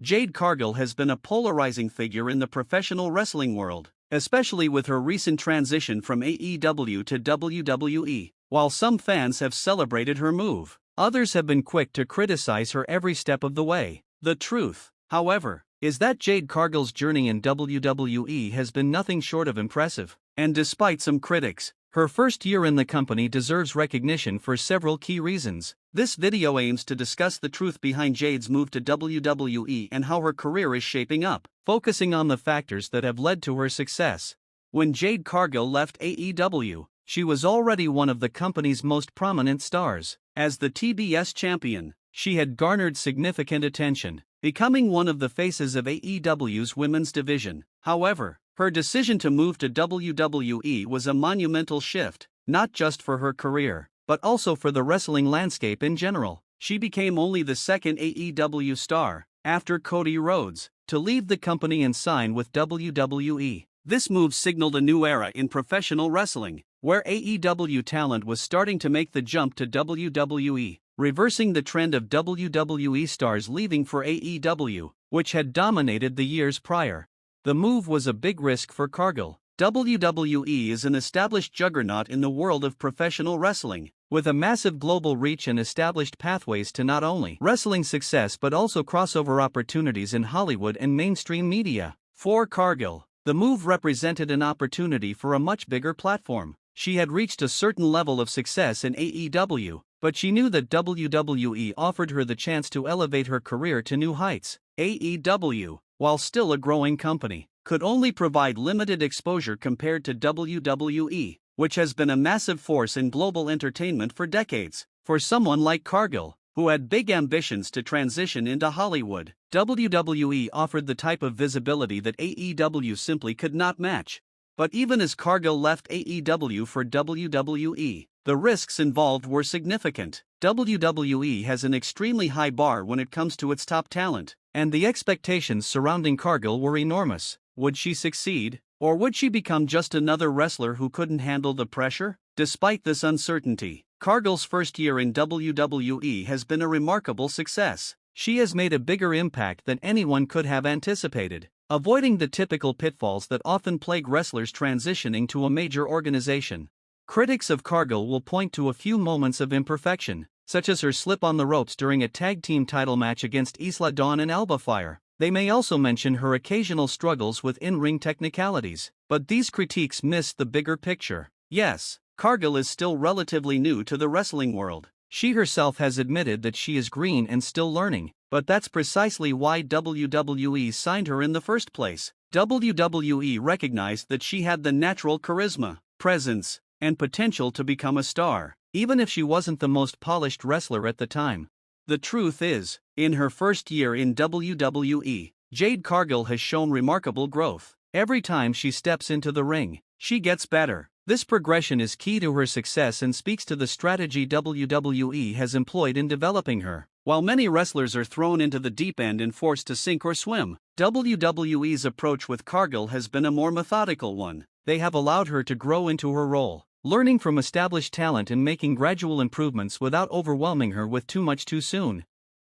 Jade Cargill has been a polarizing figure in the professional wrestling world, especially with her recent transition from AEW to WWE. While some fans have celebrated her move, others have been quick to criticize her every step of the way. The truth, however, is that Jade Cargill's journey in WWE has been nothing short of impressive, and despite some critics, her first year in the company deserves recognition for several key reasons. This video aims to discuss the truth behind Jade's move to WWE and how her career is shaping up, focusing on the factors that have led to her success. When Jade Cargill left AEW, she was already one of the company's most prominent stars. As the TBS champion, she had garnered significant attention, becoming one of the faces of AEW's women's division. However, her decision to move to WWE was a monumental shift, not just for her career, but also for the wrestling landscape in general. She became only the second AEW star, after Cody Rhodes, to leave the company and sign with WWE. This move signaled a new era in professional wrestling, where AEW talent was starting to make the jump to WWE, reversing the trend of WWE stars leaving for AEW, which had dominated the years prior. The move was a big risk for Cargill. WWE is an established juggernaut in the world of professional wrestling, with a massive global reach and established pathways to not only wrestling success but also crossover opportunities in Hollywood and mainstream media. For Cargill, the move represented an opportunity for a much bigger platform. She had reached a certain level of success in AEW, but she knew that WWE offered her the chance to elevate her career to new heights. AEW, while still a growing company, could only provide limited exposure compared to WWE, which has been a massive force in global entertainment for decades. For someone like Cargill, who had big ambitions to transition into Hollywood, WWE offered the type of visibility that AEW simply could not match. But even as Cargill left AEW for WWE, the risks involved were significant. WWE has an extremely high bar when it comes to its top talent, and the expectations surrounding Cargill were enormous. Would she succeed, or would she become just another wrestler who couldn't handle the pressure? Despite this uncertainty, Cargill's first year in WWE has been a remarkable success. She has made a bigger impact than anyone could have anticipated, avoiding the typical pitfalls that often plague wrestlers transitioning to a major organization. Critics of Cargill will point to a few moments of imperfection, such as her slip on the ropes during a tag team title match against Isla Dawn and Alba Fire. They may also mention her occasional struggles with in-ring technicalities, but these critiques miss the bigger picture. Yes, Cargill is still relatively new to the wrestling world. She herself has admitted that she is green and still learning, but that's precisely why WWE signed her in the first place. WWE recognized that she had the natural charisma, presence, and potential to become a star, even if she wasn't the most polished wrestler at the time. The truth is, in her first year in WWE, Jade Cargill has shown remarkable growth. Every time she steps into the ring, she gets better. This progression is key to her success and speaks to the strategy WWE has employed in developing her. While many wrestlers are thrown into the deep end and forced to sink or swim, WWE's approach with Cargill has been a more methodical one. They have allowed her to grow into her role, learning from established talent and making gradual improvements without overwhelming her with too much too soon.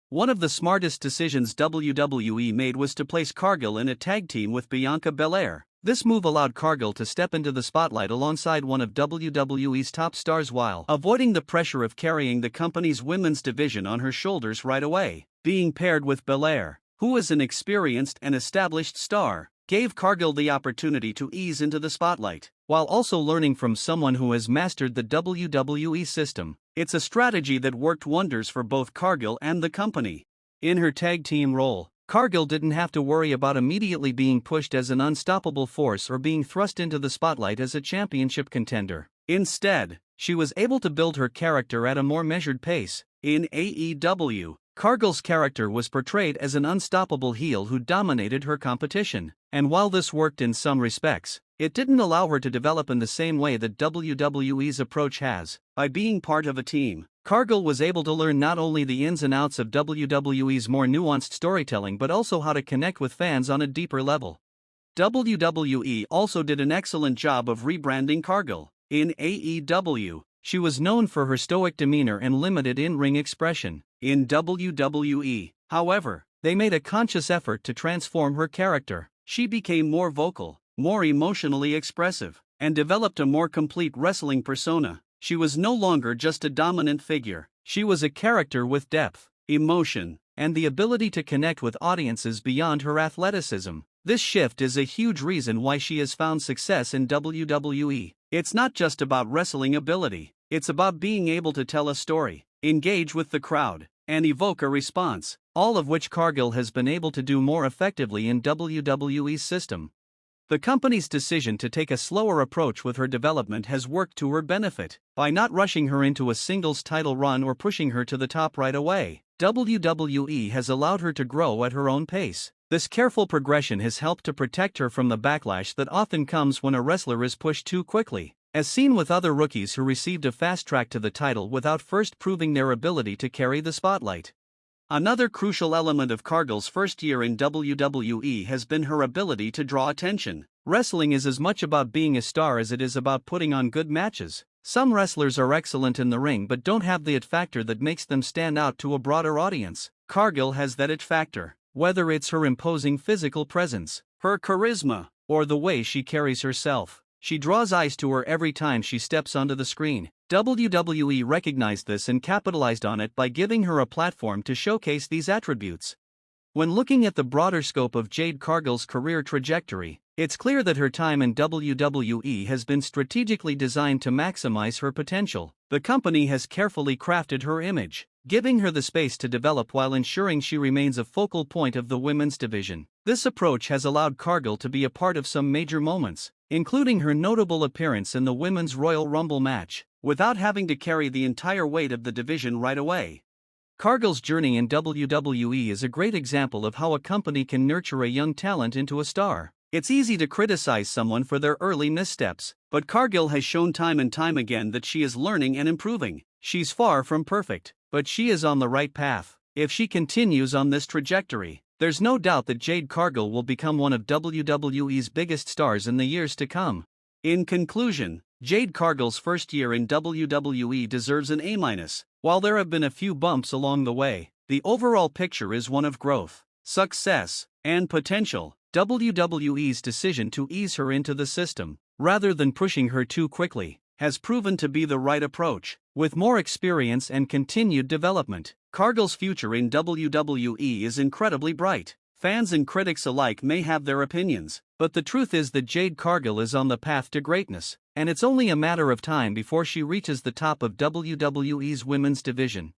One of the smartest decisions WWE made was to place Cargill in a tag team with Bianca Belair. This move allowed Cargill to step into the spotlight alongside one of WWE's top stars while avoiding the pressure of carrying the company's women's division on her shoulders right away. Being paired with Belair, who is an experienced and established star, gave Cargill the opportunity to ease into the spotlight, while also learning from someone who has mastered the WWE system. It's a strategy that worked wonders for both Cargill and the company. In her tag team role, Cargill didn't have to worry about immediately being pushed as an unstoppable force or being thrust into the spotlight as a championship contender. Instead, she was able to build her character at a more measured pace. In AEW, Cargill's character was portrayed as an unstoppable heel who dominated her competition, and while this worked in some respects, it didn't allow her to develop in the same way that WWE's approach has. By being part of a team, Cargill was able to learn not only the ins and outs of WWE's more nuanced storytelling but also how to connect with fans on a deeper level. WWE also did an excellent job of rebranding Cargill. In AEW, she was known for her stoic demeanor and limited in-ring expression. In WWE, however, they made a conscious effort to transform her character. She became more vocal, more emotionally expressive, and developed a more complete wrestling persona. She was no longer just a dominant figure. She was a character with depth, emotion, and the ability to connect with audiences beyond her athleticism. This shift is a huge reason why she has found success in WWE. It's not just about wrestling ability, it's about being able to tell a story, engage with the crowd, and evoke a response, all of which Cargill has been able to do more effectively in WWE's system. The company's decision to take a slower approach with her development has worked to her benefit. By not rushing her into a singles title run or pushing her to the top right away, WWE has allowed her to grow at her own pace. This careful progression has helped to protect her from the backlash that often comes when a wrestler is pushed too quickly, as seen with other rookies who received a fast track to the title without first proving their ability to carry the spotlight. Another crucial element of Cargill's first year in WWE has been her ability to draw attention. Wrestling is as much about being a star as it is about putting on good matches. Some wrestlers are excellent in the ring but don't have the it factor that makes them stand out to a broader audience. Cargill has that it factor. Whether it's her imposing physical presence, her charisma, or the way she carries herself, she draws eyes to her every time she steps onto the screen. WWE recognized this and capitalized on it by giving her a platform to showcase these attributes. When looking at the broader scope of Jade Cargill's career trajectory, it's clear that her time in WWE has been strategically designed to maximize her potential. The company has carefully crafted her image, giving her the space to develop while ensuring she remains a focal point of the women's division. This approach has allowed Cargill to be a part of some major moments, including her notable appearance in the Women's Royal Rumble match, without having to carry the entire weight of the division right away. Cargill's journey in WWE is a great example of how a company can nurture a young talent into a star. It's easy to criticize someone for their early missteps, but Cargill has shown time and time again that she is learning and improving. She's far from perfect, but she is on the right path. If she continues on this trajectory, there's no doubt that Jade Cargill will become one of WWE's biggest stars in the years to come. In conclusion, Jade Cargill's first year in WWE deserves an A-. While there have been a few bumps along the way, the overall picture is one of growth, success, and potential. WWE's decision to ease her into the system, rather than pushing her too quickly, has proven to be the right approach. With more experience and continued development, Cargill's future in WWE is incredibly bright. Fans and critics alike may have their opinions, but the truth is that Jade Cargill is on the path to greatness, and it's only a matter of time before she reaches the top of WWE's women's division.